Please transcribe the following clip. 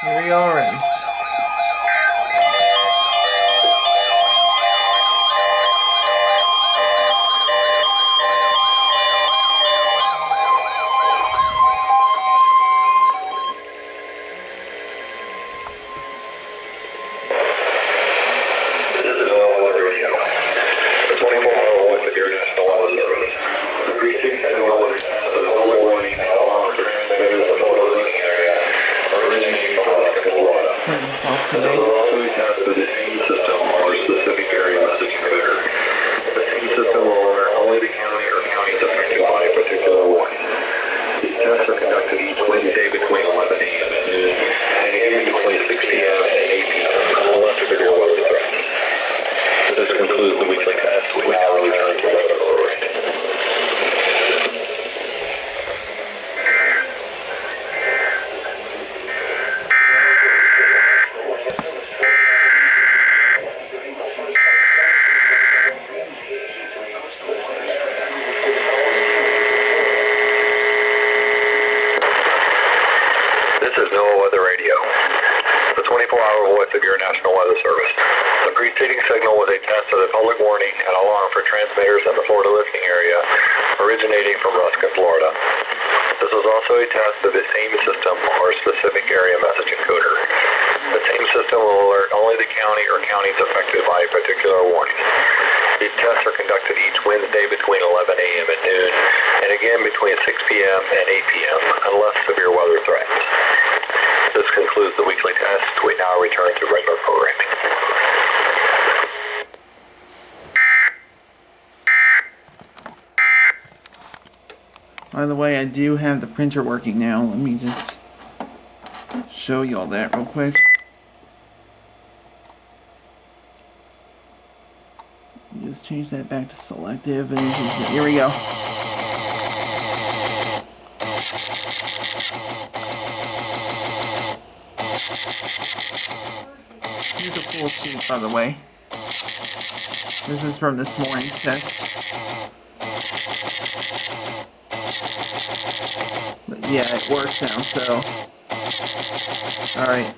Here we are in. Turn this off today. The same system or specific area message encoder. The same system will alert only the county or counties affected by a particular warning. These tests are conducted each Wednesday between 11 a.m. and noon, and again between 6 p.m. and 8 p.m. unless severe weather threatens. This concludes the weekly test. We now return to weather alert. This is NOAA Weather Radio, the 24-hour voice of your National Weather Service. The preceding signal was a test of the public warning and alarm for transmitters in the Florida listening area originating from Ruskin, Florida. This was also a test of the same system or specific area message encoder. The same system will alert only the county or counties affected by a particular warning. These tests are conducted each Wednesday between 11 a.m. and noon, and again between 6 p.m. and 8 p.m. unless severe weather threatens. This concludes the weekly test. We now return to regular programming. By the way, I do have the printer working now. Let me just show you all that real quick. Just change that back to selective, and here we go. Here's a full sheet, by the way. This is from this morning's test. But yeah, it works now, so. Alright.